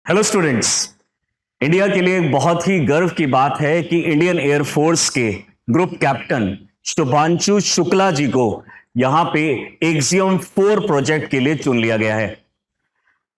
Hello students. India के लिए एक बहुत ही गर्व की बात है कि इंडियन एयरफोर्स के ग्रुप कैप्टन शुभांशु शुक्ला जी को यहां पे एक्सियम 4 प्रोजेक्ट के लिए चुन लिया गया है।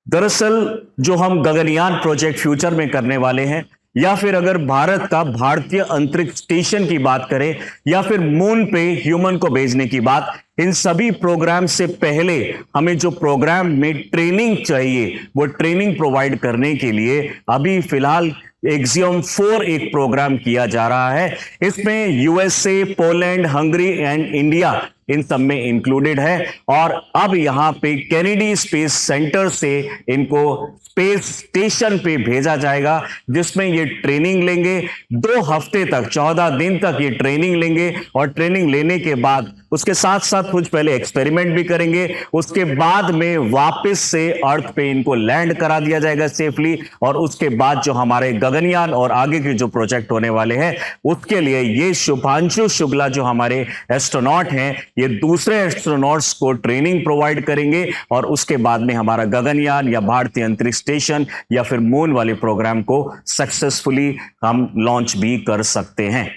दरअसल जो हम गगनयान प्रोजेक्ट फ्यूचर में करने वाले हैं, या फिर अगर भारत का भारतीय अंतरिक्ष स्टेशन की बात करें, या फिर मून पे ह्यूमन को भेजने की बात, इन सभी प्रोग्राम से पहले हमें जो प्रोग्राम में ट्रेनिंग चाहिए वो ट्रेनिंग प्रोवाइड करने के लिए अभी फिलहाल एक्सियम 4 एक प्रोग्राम किया जा रहा है। इसमें USA, Poland, Hungary and India in सब में इंक्लूडेड है। और अब यहां पे कैनेडी स्पेस सेंटर से इनको स्पेस स्टेशन पे भेजा जाएगा, जिसमें ये ट्रेनिंग लेंगे 2 हफ्ते तक, 14 दिन तक ये ट्रेनिंग लेंगे। और ट्रेनिंग लेने के बाद उसके साथ साथ कुछ पहले एक्सपेरिमेंट भी करेंगे। उसके बाद में वापस से अर्थ पे इनको लैंड करा दिया जाएगा सेफली। और उसके बाद जो हमारे गगनयान और आगे के जो प्रोजेक्ट होने वाले हैं उसके लिए ये शुभांशु शुक्ला जो हमारे एस्ट्रोनॉट हैं, ये दूसरे एस्ट्रोनॉट्स को ट्रेनिंग प्रोवाइड करेंगे। और उसके बाद में हमारा गगनयान या भारतीय अंतरिक्ष स्टेशन या फिर मून वाले प्रोग्राम को सक्सेसफुली हम लॉन्च भी कर सकते हैं।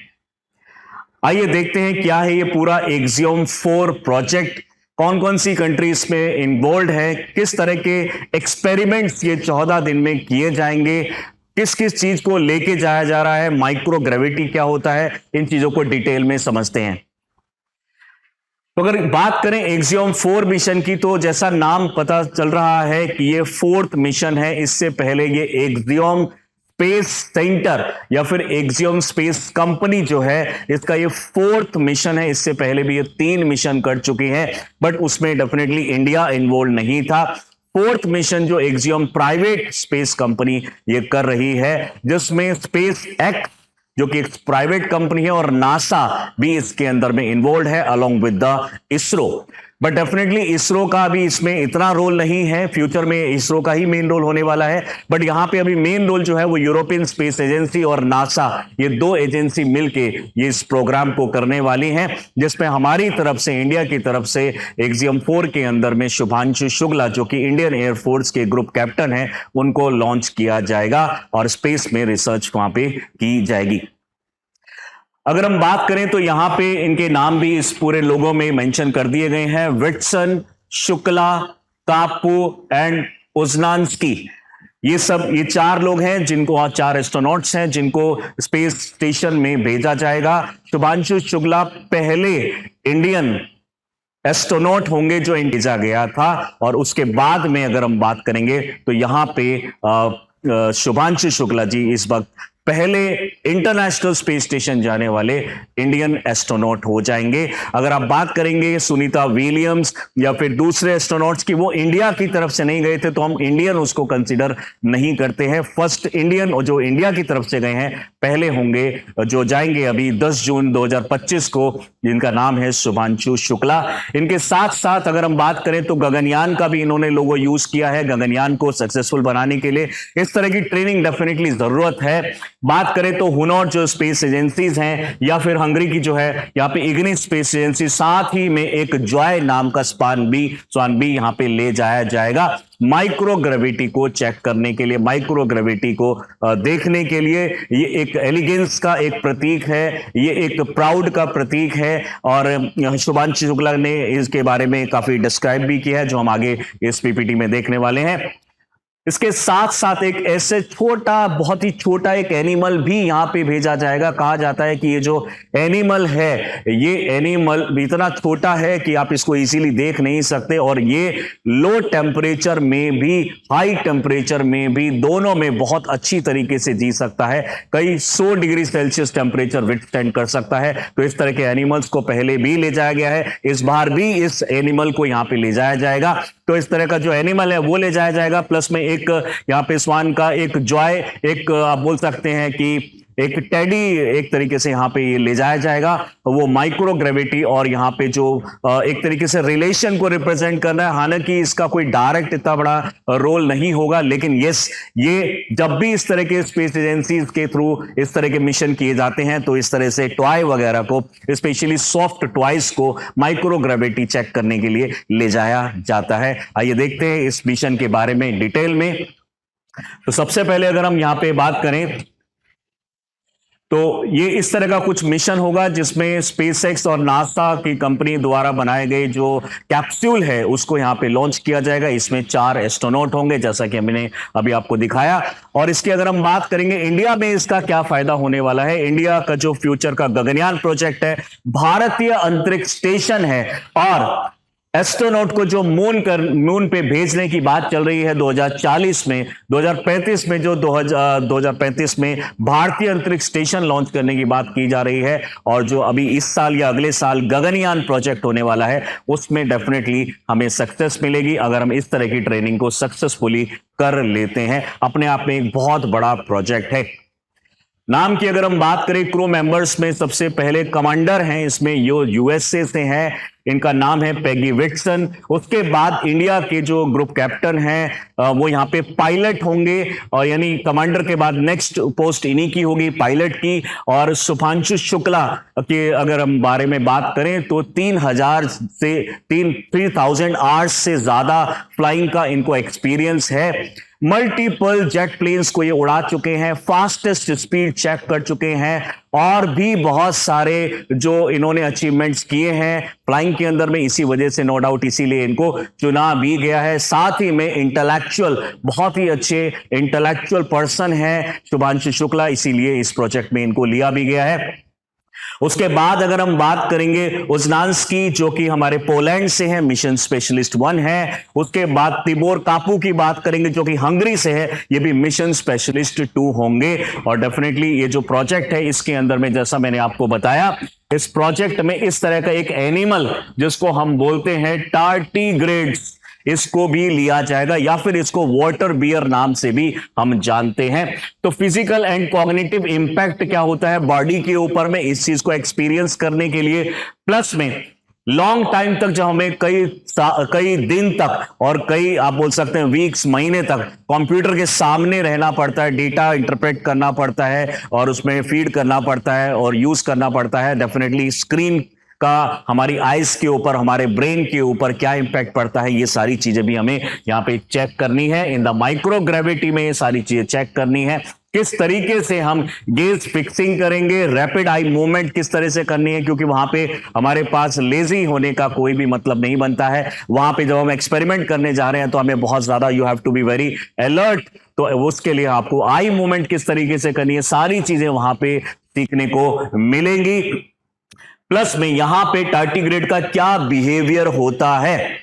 आइए देखते हैं क्या है ये पूरा एक्सियम 4 प्रोजेक्ट, कौन कौन सी कंट्री इसमें इन्वॉल्व है, किस तरह के एक्सपेरिमेंट्स ये 14 दिन में किए जाएंगे, किस किस चीज को लेके जाया जा रहा है, माइक्रोग्रेविटी क्या होता है, इन चीजों को डिटेल में समझते हैं। तो अगर बात करें एक्सियम 4 मिशन की, तो जैसा नाम पता चल रहा है कि ये 4th मिशन है। इससे पहले ये एक्सियम स्पेस सेंटर या फिर एक्सियम स्पेस कंपनी जो है, इसका ये 4th मिशन है। इससे पहले भी ये 3 मिशन कर चुकी है, बट उसमें डेफिनेटली इंडिया इन्वॉल्व नहीं था। 4th मिशन जो एक्सियम प्राइवेट स्पेस कंपनी ये कर रही है, जिसमें स्पेस एक्स जो कि एक प्राइवेट कंपनी है और नासा भी इसके अंदर में इन्वॉल्व है along with the ISRO. But definitely ISRO का भी इसमें इतना रोल नहीं है, फ्यूचर में इसरो का ही मेन रोल होने वाला है। बट यहां पे अभी मेन रोल जो है वो यूरोपियन स्पेस एजेंसी और नासा, ये 2 एजेंसी मिलके ये इस प्रोग्राम को करने वाली हैं, जिसमें हमारी तरफ से, इंडिया की तरफ से एक्सियम 4 के अंदर में शुभांशु शुक्ला जो कि इंडियन एयरफोर्स के ग्रुप कैप्टन है, उनको लॉन्च किया जाएगा और स्पेस में रिसर्च वहां पे की जाएगी। अगर हम बात करें तो यहां पे इनके नाम भी इस पूरे लोगों में मेंशन कर दिए गए हैं, विट्सन, शुक्ला, कापू एंड उजनान्स्की। ये 4 लोग हैं जिनको, 4 एस्ट्रोनॉट्स हैं जिनको स्पेस स्टेशन में भेजा जाएगा। शुभांशु शुक्ला पहले इंडियन एस्ट्रोनॉट होंगे जो भेजा गया था। और उसके बाद में अगर हम बात करेंगे तो यहां पे शुभांशु शुक्ला जी इस वक्त पहले इंटरनेशनल स्पेस स्टेशन जाने वाले इंडियन एस्ट्रोनॉट हो जाएंगे। अगर आप बात करेंगे सुनीता विलियम्स या फिर दूसरे एस्ट्रोनॉट्स की, वो इंडिया की तरफ से नहीं गए थे, तो हम इंडियन उसको कंसीडर नहीं करते हैं। फर्स्ट इंडियन जो इंडिया की तरफ से गए हैं पहले होंगे, जो जाएंगे अभी 10 जून 2025 को, जिनका नाम है शुभांशु शुक्ला। इनके साथ साथ अगर हम बात करें तो गगनयान का भी इन्होंने लोगो यूज किया है, गगनयान को सक्सेसफुल बनाने के लिए। इस तरह की ट्रेनिंग डेफिनेटली जरूरत है। बात करें तो हुनर जो स्पेस एजेंसीज हैं, या फिर हंगरी की जो है यहाँ पे इग्निस स्पेस एजेंसी, साथ ही में एक जॉय नाम का स्वान भी यहाँ पे ले जाया जाएगा माइक्रोग्रेविटी को चेक करने के लिए, माइक्रोग्रेविटी को देखने के लिए। ये एक एलिगेंस का एक प्रतीक है, ये एक प्राउड का प्रतीक है। और शुभांशु शुक्ला ने इसके बारे में काफी डिस्क्राइब भी किया है, जो हम आगे इस पीपीटी में देखने वाले हैं। इसके साथ साथ एक ऐसे छोटा, बहुत ही छोटा एक एनिमल भी यहां पे भेजा जाएगा। कहा जाता है कि ये जो एनिमल है, ये एनिमल इतना छोटा है कि आप इसको इजीली देख नहीं सकते, और ये लो टेम्परेचर में भी, हाई टेम्परेचर में भी, दोनों में बहुत अच्छी तरीके से जी सकता है। कई 100 डिग्री सेल्सियस टेम्परेचर विथस्टैंड कर सकता है। तो इस तरह के एनिमल्स को पहले भी ले जाया गया है, इस बार भी इस एनिमल को यहां पे ले जाया जाएगा। तो इस तरह का जो एनिमल है वो ले जाया जाएगा, प्लस में एक यहां पे स्वान का एक जॉय, एक आप बोल सकते हैं कि एक टेडी एक तरीके से यहां पे ये ले जाया जाएगा। वो माइक्रोग्रेविटी और यहां पे जो एक तरीके से रिलेशन को रिप्रेजेंट करना है। हालांकि इसका कोई डायरेक्ट इतना बड़ा रोल नहीं होगा, लेकिन यस, ये जब भी इस तरह के स्पेस एजेंसीज के थ्रू इस तरह के मिशन किए जाते हैं, तो इस तरह से टॉय वगैरह को, स्पेशली सॉफ्ट टॉयज को माइक्रोग्रेविटी चेक करने के लिए ले जाया जाता है। आइए देखते हैं इस मिशन के बारे में डिटेल में। तो सबसे पहले अगर हम यहां पे बात करें तो ये इस तरह का कुछ मिशन होगा जिसमें स्पेसएक्स और नासा की कंपनी द्वारा बनाए गए जो कैप्सूल है उसको यहां पे लॉन्च किया जाएगा। इसमें 4 एस्ट्रोनॉट होंगे जैसा कि हमने अभी आपको दिखाया। और इसकी अगर हम बात करेंगे इंडिया में इसका क्या फायदा होने वाला है, इंडिया का जो फ्यूचर का गगनयान प्रोजेक्ट है, भारतीय अंतरिक्ष स्टेशन है और एस्ट्रोनॉट को जो मून पे भेजने की बात चल रही है 2040 में, 2035 में जो 2035 में भारतीय अंतरिक्ष स्टेशन लॉन्च करने की बात की जा रही है और जो अभी इस साल या अगले साल गगनयान प्रोजेक्ट होने वाला है उसमें डेफिनेटली हमें सक्सेस मिलेगी अगर हम इस तरह की ट्रेनिंग को सक्सेसफुली कर लेते हैं। अपने आप में एक बहुत बड़ा प्रोजेक्ट है। नाम की अगर हम बात करें क्रू मेंबर्स में सबसे पहले कमांडर हैं इसमें यूएसए से हैं, इनका नाम है पैगी विटसन। उसके बाद इंडिया के जो ग्रुप कैप्टन हैं वो यहाँ पे पायलट होंगे और यानी कमांडर के बाद नेक्स्ट पोस्ट इन्हीं की होगी पायलट की। और शुभांशु शुक्ला के अगर हम बारे में बात करें तो 3000 आवर्स से ज्यादा फ्लाइंग का इनको एक्सपीरियंस है। मल्टीपल जेट प्लेन्स को ये उड़ा चुके हैं, फास्टेस्ट स्पीड चेक कर चुके हैं और भी बहुत सारे जो इन्होंने अचीवमेंट्स किए हैं फ्लाइंग के अंदर में, इसी वजह से नो डाउट इसीलिए इनको चुना भी गया है। साथ ही में इंटेलेक्चुअल, बहुत ही अच्छे इंटेलेक्चुअल पर्सन हैं शुभांशु शुक्ला, इसीलिए इस प्रोजेक्ट में इनको लिया भी गया है। उसके बाद अगर हम बात करेंगे उजनान्स्की जो कि हमारे पोलैंड से है, मिशन स्पेशलिस्ट 1 है। उसके बाद तिबोर कापू की बात करेंगे जो कि हंगरी से है, ये भी मिशन स्पेशलिस्ट 2 होंगे। और डेफिनेटली ये जो प्रोजेक्ट है इसके अंदर में जैसा मैंने आपको बताया इस प्रोजेक्ट में इस तरह का एक एनिमल जिसको हम बोलते हैं टार्टीग्रेड्स, इसको भी लिया जाएगा या फिर इसको वाटर बियर नाम से भी हम जानते हैं। तो फिजिकल एंड कॉग्निटिव इंपैक्ट क्या होता है बॉडी के ऊपर में इस चीज को एक्सपीरियंस करने के लिए, प्लस में लॉन्ग टाइम तक जब हमें कई दिन तक और कई आप बोल सकते हैं वीक्स, महीने तक कंप्यूटर के सामने रहना पड़ता है, डेटा इंटरप्रेट करना पड़ता है और उसमें फीड करना पड़ता है और यूज करना पड़ता है। डेफिनेटली स्क्रीन का हमारी आइज के ऊपर, हमारे ब्रेन के ऊपर क्या इंपैक्ट पड़ता है, ये सारी चीजें भी हमें यहाँ पे चेक करनी है। इन द माइक्रोग्रेविटी में ये सारी चीजें चेक करनी है। किस तरीके से हम गेज फिक्सिंग करेंगे, रैपिड आई मूवमेंट किस तरह से करनी है, क्योंकि वहां पे हमारे पास लेजी होने का कोई भी मतलब नहीं बनता है। वहां पे जब हम एक्सपेरिमेंट करने जा रहे हैं तो हमें बहुत ज्यादा you have to be very alert, तो उसके लिए आपको आई मूवमेंट किस तरीके से करनी है, सारी चीजें वहां पे सीखने को मिलेंगी। प्लस में यहां पे टार्टीग्रेड का क्या बिहेवियर होता है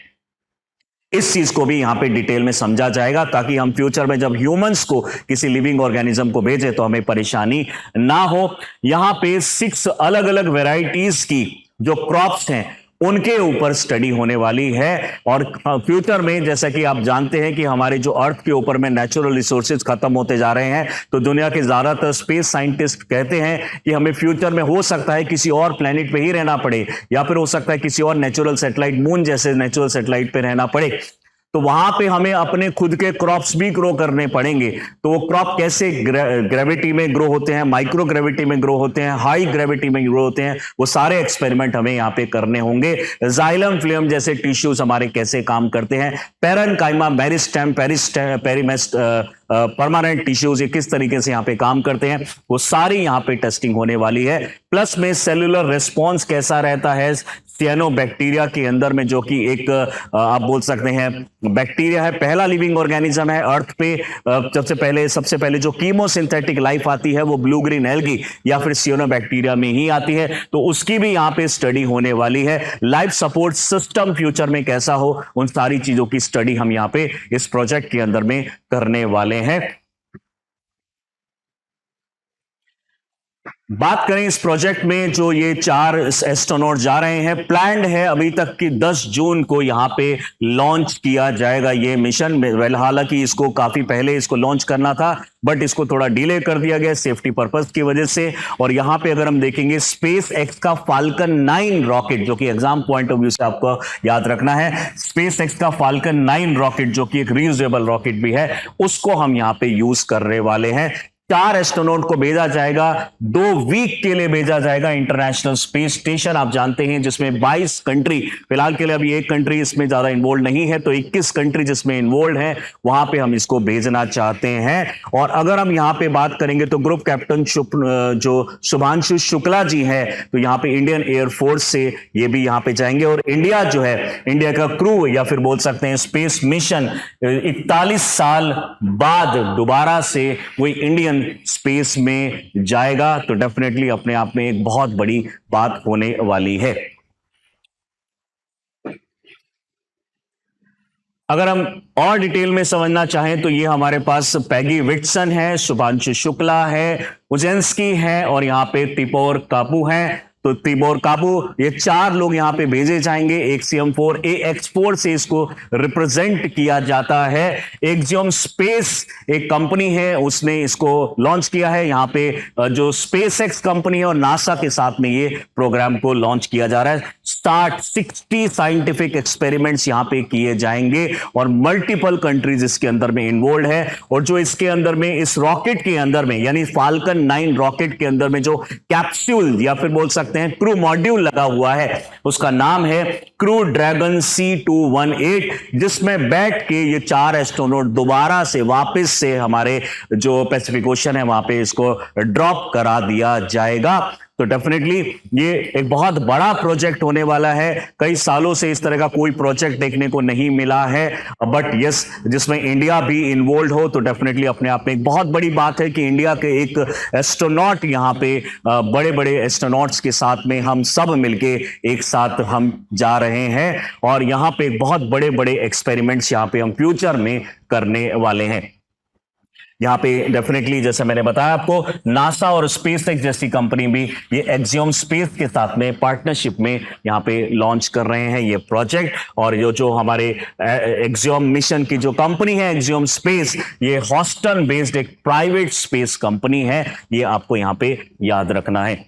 इस चीज को भी यहां पे डिटेल में समझा जाएगा ताकि हम फ्यूचर में जब ह्यूमंस को किसी लिविंग ऑर्गेनिज्म को भेजें तो हमें परेशानी ना हो। यहां पे 6 अलग अलग वैरायटीज की जो क्रॉप्स हैं उनके ऊपर स्टडी होने वाली है। और फ्यूचर में जैसा कि आप जानते हैं कि हमारे जो अर्थ के ऊपर में नेचुरल रिसोर्सेज खत्म होते जा रहे हैं, तो दुनिया के ज्यादातर स्पेस साइंटिस्ट कहते हैं कि हमें फ्यूचर में हो सकता है किसी और प्लेनेट पे ही रहना पड़े या फिर हो सकता है किसी और नेचुरल सैटेलाइट, मून जैसे नेचुरल सैटेलाइट पे रहना पड़े। तो वहां पे हमें अपने खुद के क्रॉप्स भी ग्रो करने पड़ेंगे। तो वो क्रॉप कैसे ग्रेविटी में ग्रो होते हैं, माइक्रो ग्रेविटी में ग्रो होते हैं, हाई ग्रेविटी में ग्रो होते हैं, वो सारे एक्सपेरिमेंट हमें यहाँ पे करने होंगे। जाइलम फ्लेम जैसे टिश्यूज हमारे कैसे काम करते हैं, पैरेनकाइमा, मेरिस्टेम, पेरिमेस्ट, परमानेंट टिश्यूज ये किस तरीके से यहाँ पे काम करते हैं, वो सारी यहाँ पे टेस्टिंग होने वाली है। प्लस में सेलुलर रिस्पॉन्स कैसा रहता है सियानोबैक्टीरिया के अंदर में, जो कि एक आप बोल सकते हैं बैक्टीरिया है, पहला लिविंग ऑर्गेनिज्म है अर्थ पे। सबसे पहले जो कीमोसिंथेटिक लाइफ आती है वो ब्लू ग्रीन एल्गी या फिर सियानोबैक्टीरिया में ही आती है, तो उसकी भी यहाँ पे स्टडी होने वाली है। लाइफ सपोर्ट सिस्टम फ्यूचर में कैसा हो, उन सारी चीजों की स्टडी हम यहाँ पे इस प्रोजेक्ट के अंदर में करने वाले हैं। बात करें इस प्रोजेक्ट में जो ये 4 एस्ट्रोनॉट जा रहे हैं, प्लान्ड है अभी तक कि 10 जून को यहां पे लॉन्च किया जाएगा ये मिशन। हालांकि इसको काफी पहले इसको लॉन्च करना था बट इसको थोड़ा डिले कर दिया गया सेफ्टी पर्पस की वजह से। और यहां पे अगर हम देखेंगे स्पेस एक्स का फाल्कन 9 रॉकेट, जो कि एग्जाम पॉइंट ऑफ व्यू से आपको याद रखना है, स्पेस एक्स का फाल्कन 9 रॉकेट जो कि एक रीयूजेबल रॉकेट भी है, उसको हम यहां पे यूज करने वाले हैं। 4 एस्ट्रोनॉट को भेजा जाएगा, 2 वीक के लिए भेजा जाएगा इंटरनेशनल स्पेस स्टेशन। आप जानते हैं जिसमें 22 कंट्री, फिलहाल के लिए अभी एक कंट्री इसमें ज्यादा इन्वॉल्व नहीं है, तो 21 कंट्री जिसमें इन्वॉल्व है वहां पे हम इसको भेजना चाहते हैं। और अगर हम यहां पे बात करेंगे तो ग्रुप कैप्टन जो शुभांशु शुक्ला जी है, तो यहां पे इंडियन एयरफोर्स से ये भी यहां पे जाएंगे। और इंडिया जो है, इंडिया का क्रू या फिर बोल सकते हैं स्पेस मिशन 41 साल बाद दोबारा से वही इंडियन स्पेस में जाएगा, तो डेफिनेटली अपने आप में एक बहुत बड़ी बात होने वाली है। अगर हम और डिटेल में समझना चाहें तो ये हमारे पास पैगी विटसन है, शुभांशु शुक्ला है, उजेंस्की है और यहां पे तिपोर कापू है। तो तिबोर काबू, ये 4 लोग यहां पे भेजे जाएंगे। एक्सियम-4 AX-4 से इसको रिप्रेजेंट किया जाता है। एक्सियम स्पेस एक कंपनी है, उसने इसको लॉन्च किया है। यहां पे जो स्पेसएक्स कंपनी है और नासा के साथ में ये प्रोग्राम को लॉन्च किया जा रहा है। 60 साइंटिफिक एक्सपेरिमेंट्स यहां पे किए जाएंगे और मल्टीपल कंट्रीज इसके अंदर में इन्वॉल्व है। और जो इसके अंदर में, इस रॉकेट के अंदर में, यानी फाल्कन 9 रॉकेट के अंदर में जो कैप्सूल या फिर बोल सकते हैं क्रू मॉड्यूल लगा हुआ है, उसका नाम है क्रू ड्रैगन C218, जिसमें बैठ के ये 4 एस्ट्रोनॉट दोबारा से वापस से हमारे जो पैसिफिक ओशन है वहां पे इसको ड्रॉप करा दिया जाएगा। तो डेफिनेटली ये एक बहुत बड़ा प्रोजेक्ट होने वाला है। कई सालों से इस तरह का कोई प्रोजेक्ट देखने को नहीं मिला है, बट यस, जिसमें इंडिया भी इन्वॉल्व हो तो डेफिनेटली अपने आप में एक बहुत बड़ी बात है कि इंडिया के एक एस्ट्रोनॉट यहाँ पे बड़े बड़े एस्ट्रोनॉट्स के साथ में हम सब मिलके एक साथ हम जा रहे हैं और यहाँ पे बहुत बड़े बड़े एक्सपेरिमेंट्स यहाँ पे हम फ्यूचर में करने वाले हैं। यहाँ पे डेफिनेटली जैसे मैंने बताया आपको, नासा और स्पेसएक्स जैसी कंपनी भी ये एक्सियम स्पेस के साथ में पार्टनरशिप में यहाँ पे लॉन्च कर रहे हैं ये प्रोजेक्ट। और ये जो हमारे एक्सियम मिशन की जो कंपनी है एक्सियम स्पेस, ये हॉस्टन बेस्ड एक प्राइवेट स्पेस कंपनी है, ये आपको यहाँ पे याद रखना है।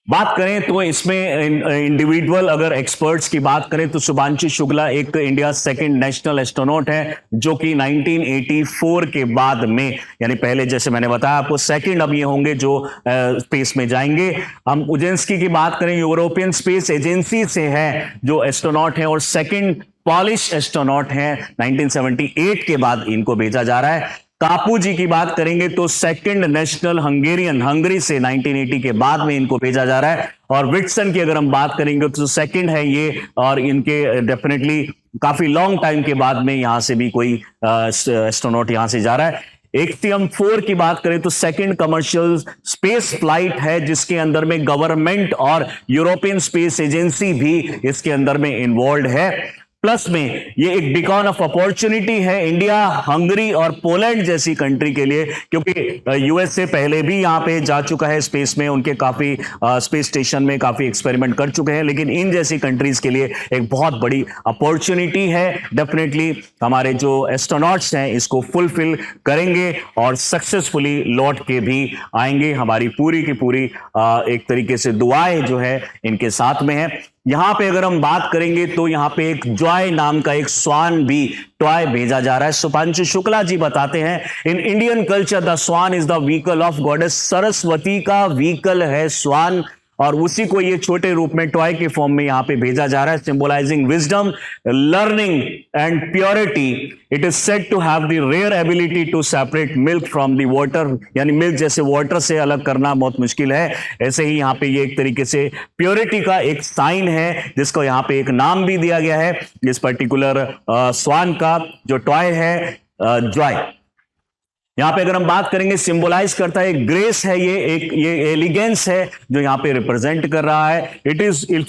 बात करें तो इसमें इंडिविजुअल अगर एक्सपर्ट्स की बात करें तो शुभांशु शुक्ला एक इंडिया सेकंड नेशनल एस्ट्रोनॉट है, जो कि 1984 के बाद में, यानी पहले जैसे मैंने बताया आपको सेकंड अब ये होंगे जो स्पेस में जाएंगे। हम उजेंस्की की बात करें, यूरोपियन स्पेस एजेंसी से है जो एस्ट्रोनॉट है और सेकंड पॉलिश एस्ट्रोनॉट है, 1978 के बाद इनको भेजा जा रहा है। कापू जी की बात करेंगे तो सेकंड नेशनल हंगरी से 1980 के बाद में इनको भेजा जा रहा है। और विटसन की अगर हम बात करेंगे तो सेकंड है ये, और इनके डेफिनेटली काफी लॉन्ग टाइम के बाद में यहां से भी कोई एस्ट्रोनॉट यहां से जा रहा है। एक्सियम-4 की बात करें तो सेकंड कमर्शियल स्पेस फ्लाइट है, जिसके अंदर में गवर्नमेंट और यूरोपियन स्पेस एजेंसी भी इसके अंदर में इन्वॉल्व है। प्लस में ये एक बीकॉन ऑफ अपॉर्चुनिटी है इंडिया, हंगरी और पोलैंड जैसी कंट्री के लिए, क्योंकि यूएसए पहले भी यहां पे जा चुका है स्पेस में, उनके काफी स्पेस स्टेशन में काफी एक्सपेरिमेंट कर चुके हैं, लेकिन इन जैसी कंट्रीज के लिए एक बहुत बड़ी अपॉर्चुनिटी है। डेफिनेटली हमारे जो एस्ट्रोनॉट्स हैं इसको फुलफिल करेंगे और सक्सेसफुली लौट के भी आएंगे। हमारी पूरी की पूरी एक तरीके से दुआएं जो है इनके साथ में है। यहां पे अगर हम बात करेंगे तो यहां पे एक जॉय नाम का एक स्वान भी टॉय भेजा जा रहा है। शुभांशु शुक्ला जी बताते हैं, in Indian culture the swan is the vehicle of goddess Saraswati का व्हीकल है स्वान, और उसी को ये छोटे रूप में टॉय के फॉर्म में यहां पे भेजा जा रहा है, symbolising wisdom, learning and purity. It is said to have the rare ability to separate milk from the water, यानी मिल्क जैसे वाटर से अलग करना बहुत मुश्किल है, ऐसे ही यहां पे ये एक तरीके से प्योरिटी का एक साइन है, जिसको यहां पे एक नाम भी दिया गया है इस पर्टिकुलर स्वान का जो टॉय है, जॉय। यहां पे अगर हम बात करेंगे, सिंबलाइज करता है, एक ग्रेस है, ये एलिगेंस है जो यहां पे रिप्रेजेंट कर रहा है। It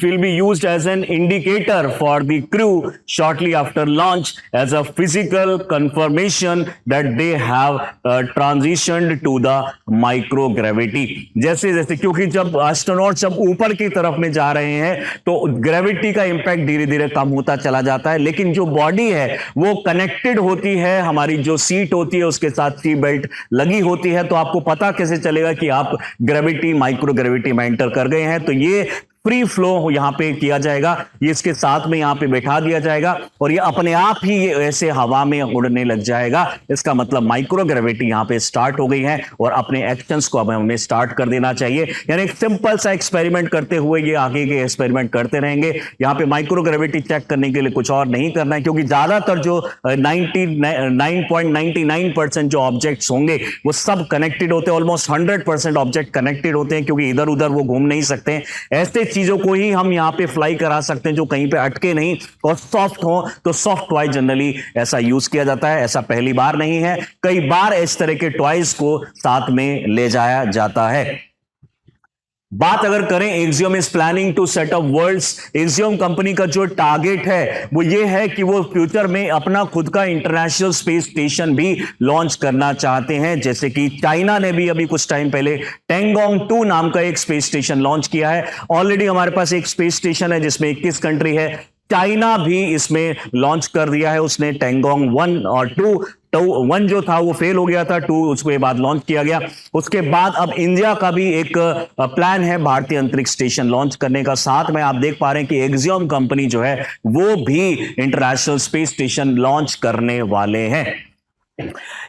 will be used as an indicator for the crew shortly after launch as a physical confirmation that they have transitioned to the microgravity. जैसे जैसे, क्योंकि जब एस्ट्रोनॉट जब ऊपर की तरफ में जा रहे हैं तो ग्रेविटी का इंपैक्ट धीरे धीरे कम होता चला जाता है, लेकिन जो बॉडी है वो कनेक्टेड होती है, हमारी जो सीट होती है उसके साथ बेल्ट लगी होती है, तो आपको पता कैसे चलेगा कि आप ग्रेविटी माइक्रो ग्रेविटी में एंटर कर गए हैं। तो ये फ्री फ्लो यहां पे किया जाएगा, ये इसके साथ में यहां पे बैठा दिया जाएगा और ये अपने आप ही ये ऐसे हवा में उड़ने लग जाएगा। इसका मतलब माइक्रो ग्रेविटी यहां पे स्टार्ट हो गई है और अपने एक्शंस को अब हमें स्टार्ट कर देना चाहिए। यानी एक सिंपल सा एक्सपेरिमेंट करते हुए ये आगे के एक्सपेरिमेंट करते रहेंगे। यहां पे माइक्रो ग्रेविटी चेक करने के लिए कुछ और नहीं करना है, क्योंकि ज्यादातर जो 99.99% जो ऑब्जेक्ट्स होंगे वो सब कनेक्टेड होते हैं। ऑलमोस्ट 100% ऑब्जेक्ट कनेक्टेड होते हैं, क्योंकि इधर उधर वो घूम नहीं सकते। ऐसे चीजों को ही हम यहां पे फ्लाई करा सकते हैं जो कहीं पे अटके नहीं और सॉफ्ट हो। तो सॉफ्ट टॉय जनरली ऐसा यूज किया जाता है। ऐसा पहली बार नहीं है, कई बार इस तरह के टॉयज को साथ में ले जाया जाता है। बात अगर करें, Axiom is planning to set up worlds, Axiom company का जो टारगेट है वो ये है कि वो फ्यूचर में अपना खुद का इंटरनेशनल स्पेस स्टेशन भी लॉन्च करना चाहते हैं। जैसे कि चाइना ने भी अभी कुछ टाइम पहले टेंगोंग 2 नाम का एक स्पेस स्टेशन लॉन्च किया है। ऑलरेडी हमारे पास एक स्पेस स्टेशन है जिसमें 21 कंट्री है। चाइना भी इसमें लॉन्च कर दिया है उसने टेंगोंग 1 और 2। तो 1 जो था वो फेल हो गया था, 2 उसके बाद लॉन्च किया गया। उसके बाद अब इंडिया का भी एक प्लान है भारतीय अंतरिक्ष स्टेशन लॉन्च करने का। साथ में आप देख पा रहे हैं कि एक्सियम कंपनी जो है वो भी इंटरनेशनल स्पेस स्टेशन लॉन्च करने वाले हैं।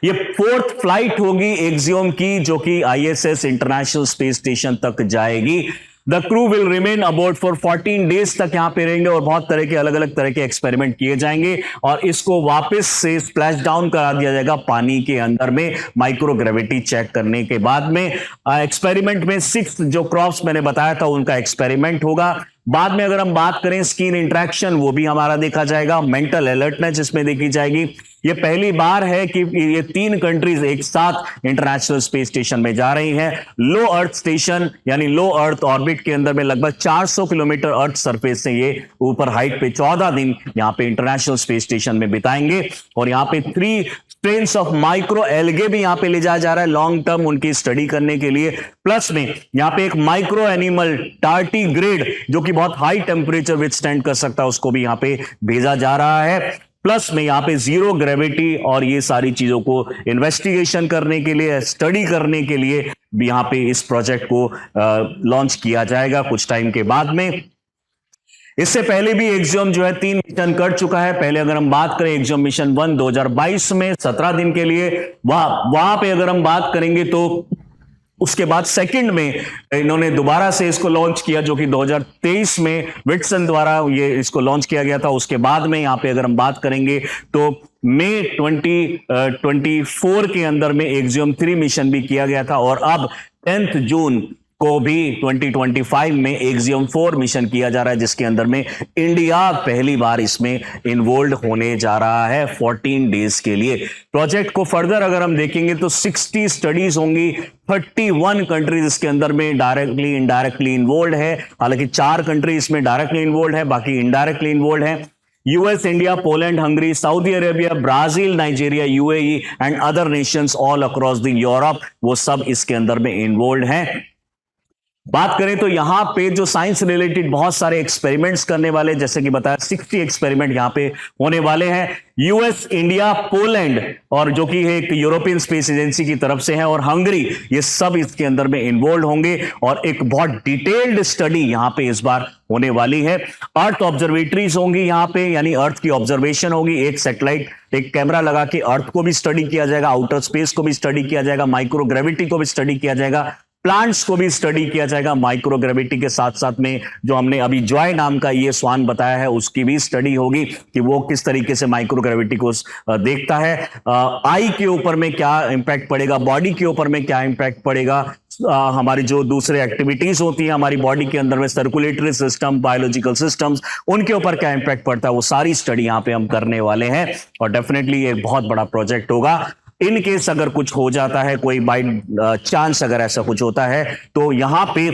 ये 4th फ्लाइट होगी एक्सियम की, जो कि ISS इंटरनेशनल स्पेस स्टेशन तक जाएगी। The crew will remain aboard for 14 days तक यहां पे रहेंगे और बहुत तरह के अलग अलग तरह के एक्सपेरिमेंट किए जाएंगे और इसको वापस से स्प्लैश डाउन करा दिया जाएगा पानी के अंदर में माइक्रो ग्रेविटी चेक करने के बाद में। एक्सपेरिमेंट में 6 जो क्रॉप्स मैंने बताया था उनका एक्सपेरिमेंट होगा। बाद में अगर हम बात करें स्किन इंटरेक्शन, वो भी हमारा देखा जाएगा। मेंटल अलर्टनेस इसमें देखी जाएगी। ये पहली बार है कि ये 3 कंट्रीज एक साथ इंटरनेशनल स्पेस स्टेशन में जा रही हैं। लो अर्थ स्टेशन यानी लो अर्थ ऑर्बिट के अंदर में लगभग 400 किलोमीटर अर्थ सरफेस से ये ऊपर हाइट पे 14 दिन यहां पे इंटरनेशनल स्पेस स्टेशन में बिताएंगे और यहां पे 3 स्ट्रेन्स ऑफ माइक्रो एल्गे भी यहां पे ले जाया जा रहा है लॉन्ग टर्म उनकी स्टडी करने के लिए। प्लस में यहां पे एक माइक्रो एनिमल टार्टीग्रेड जो कि बहुत हाई टेम्परेचर विथस्टैंड कर सकता है उसको भी यहां पे भेजा जा रहा है। प्लस में यहां पे जीरो ग्रेविटी और ये सारी चीजों को इन्वेस्टिगेशन करने के लिए, स्टडी करने के लिए भी यहां पे इस प्रोजेक्ट को लॉन्च किया जाएगा कुछ टाइम के बाद में। इससे पहले भी एक्सियम जो है 3 मिशन कर चुका है। पहले अगर हम बात करें एक्सियम मिशन 1 2022 में 17 दिन के लिए, वहां पे अगर हम बात करेंगे तो उसके बाद सेकंड में इन्होंने दोबारा से इसको लॉन्च किया जो कि 2023 में विट्सन द्वारा ये इसको लॉन्च किया गया था। उसके बाद में यहां पे अगर हम बात करेंगे तो मई 2024 के अंदर में एक्सियम 3 मिशन भी किया गया था और अब 10 जून को भी 2025 में एक्सियम 4 मिशन किया जा रहा है जिसके अंदर में इंडिया पहली बार इसमें इन्वॉल्व होने जा रहा है 14 डेज के लिए। प्रोजेक्ट को फर्दर अगर हम देखेंगे तो 60 स्टडीज होंगी, 31 कंट्रीज इसके अंदर में डायरेक्टली इनडायरेक्टली इन्वॉल्व है। हालांकि 4 कंट्री इसमें डायरेक्टली इन्वॉल्व है, बाकी इनडायरेक्टली इन्वॉल्व है। US, India, Poland, Hungary, Saudi Arabia, Brazil, Nigeria, UAE and other Nations all across the Europe, वो सब इसके अंदर में इन्वॉल्व हैं। बात करें तो यहां पे जो साइंस रिलेटेड बहुत सारे एक्सपेरिमेंट्स करने वाले, जैसे कि बताया 60 एक्सपेरिमेंट यहां पे होने वाले हैं। US, इंडिया, पोलैंड और जो कि एक यूरोपियन स्पेस एजेंसी की तरफ से है और हंगरी, ये सब इसके अंदर में इन्वॉल्व होंगे और एक बहुत डिटेल्ड स्टडी यहां पे इस बार होने वाली है। अर्थ ऑब्जर्वेटरीज होंगी यहां पे, यानी अर्थ की ऑब्जर्वेशन होगी। एक सैटेलाइट, एक कैमरा लगा के अर्थ को भी स्टडी किया जाएगा, आउटर स्पेस को भी स्टडी किया जाएगा, माइक्रो ग्रेविटी को भी स्टडी किया जाएगा, प्लांट्स को भी स्टडी किया जाएगा। माइक्रो ग्रेविटी के साथ साथ में जो हमने अभी जॉय नाम का ये स्वान बताया है उसकी भी स्टडी होगी कि वो किस तरीके से माइक्रो ग्रेविटी को देखता है। आई के ऊपर में क्या इंपैक्ट पड़ेगा, बॉडी के ऊपर में क्या इंपैक्ट पड़ेगा, हमारी जो दूसरे एक्टिविटीज होती है हमारी बॉडी के अंदर में, सर्कुलेटरी सिस्टम, बायोलॉजिकल सिस्टम्स, उनके ऊपर क्या इंपैक्ट पड़ता है, वो सारी स्टडी यहाँ पे हम करने वाले हैं और डेफिनेटली एक बहुत बड़ा प्रोजेक्ट होगा। इन केस अगर कुछ हो जाता है, कोई बाई चांस अगर ऐसा कुछ होता है तो यहां पे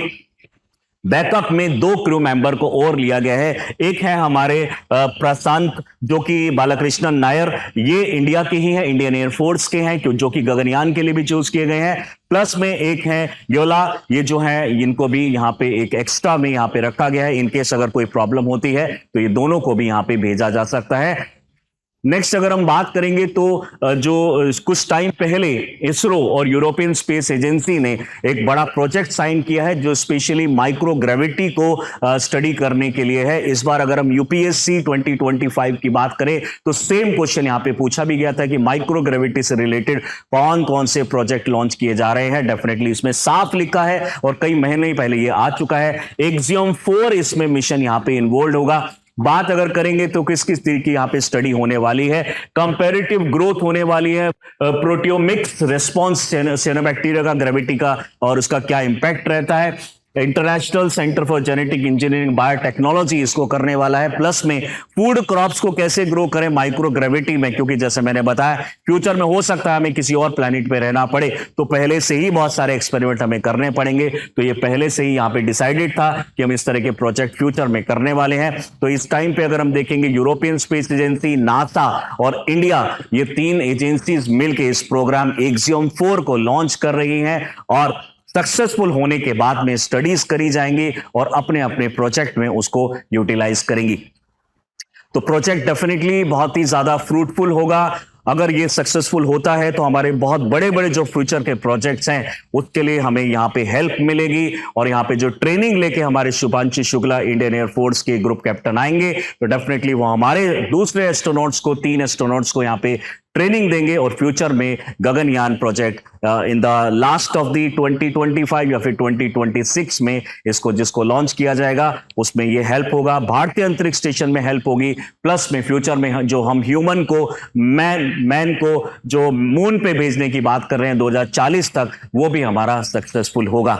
बैकअप में 2 क्रू मेंबर को और लिया गया है। एक है हमारे प्रशांत जो कि बालकृष्णन नायर, ये इंडिया के ही हैं, इंडियन एयरफोर्स के हैं जो कि गगनयान के लिए भी चूज किए गए हैं। प्लस में एक है योला, ये जो है इनको भी यहाँ पे एक एक्स्ट्रा में यहाँ पे रखा गया है। इनकेस अगर कोई प्रॉब्लम होती है तो ये दोनों को भी यहाँ पे भेजा जा सकता है। नेक्स्ट अगर हम बात करेंगे तो जो कुछ टाइम पहले इसरो और यूरोपियन स्पेस एजेंसी ने एक बड़ा प्रोजेक्ट साइन किया है जो स्पेशली माइक्रोग्रेविटी को स्टडी करने के लिए है। इस बार अगर हम यूपीएससी 2025 की बात करें तो सेम क्वेश्चन यहां पे पूछा भी गया था कि माइक्रोग्रेविटी से रिलेटेड कौन कौन से प्रोजेक्ट लॉन्च किए जा रहे हैं। डेफिनेटली इसमें साफ लिखा है और कई महीने पहले ये आ चुका है। एक्सियम 4 इसमें मिशन यहां पे इन्वॉल्व होगा। बात अगर करेंगे तो किस किस तरह की यहां पे स्टडी होने वाली है, कंपैरेटिव ग्रोथ होने वाली है, प्रोटियोमिक्स रिस्पॉन्स सियानोबैक्टीरिया का ग्रेविटी का और उसका क्या इंपैक्ट रहता है, international centre for genetic engineering biotechnology इसको करने वाला है, प्लस में फूड क्रॉप्स को कैसे ग्रो करें माइक्रोग्रेविटी में, क्योंकि जैसे मैंने बताया फ्यूचर में हो सकता है हमें किसी और प्लैनेट पे रहना पड़े तो पहले से ही बहुत सारे एक्सपेरिमेंट हमें करने पड़ेंगे। तो ये पहले से ही यहाँ पे डिसाइडेड था कि हम इस तरह के प्रोजेक्ट फ्यूचर में करने वाले हैं। तो इस टाइम पे अगर हम देखेंगे यूरोपियन स्पेस एजेंसी, नासा और इंडिया, ये 3 एजेंसीज मिलकर इस प्रोग्राम एक्सियम 4 को लॉन्च कर रही हैं और सक्सेसफुल होने के बाद में स्टडीज करी जाएंगी और अपने अपने प्रोजेक्ट में उसको यूटिलाइज करेंगी। तो प्रोजेक्ट डेफिनेटली बहुत ही ज्यादा फ्रूटफुल होगा। अगर ये सक्सेसफुल होता है तो हमारे बहुत बड़े बड़े जो फ्यूचर के प्रोजेक्ट्स हैं उसके लिए हमें यहाँ पे हेल्प मिलेगी और यहाँ पे जो ट्रेनिंग लेके हमारे शुभांशु शुक्ला इंडियन एयरफोर्स के ग्रुप कैप्टन आएंगे तो डेफिनेटली वो हमारे दूसरे एस्ट्रोनॉट्स को, 3 एस्ट्रोनॉट्स को यहाँ पे ट्रेनिंग देंगे और फ्यूचर में Gaganyaan project in the last of the 2025 या फिर 2026 में इसको जिसको लॉन्च किया जाएगा उसमें ये हेल्प होगा। भारतीय अंतरिक्ष स्टेशन में हेल्प होगी, प्लस में फ्यूचर में जो हम ह्यूमन को मैन को जो मून पे भेजने की बात कर रहे हैं 2040 तक, वो भी हमारा सक्सेसफुल होगा।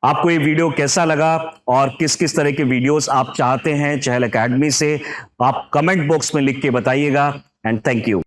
आपको ये वीडियो कैसा लगा और किस किस तरह के वीडियोस आप चाहते हैं चहल एकेडमी से, आप कमेंट बॉक्स में लिख के बताइएगा। And thank you.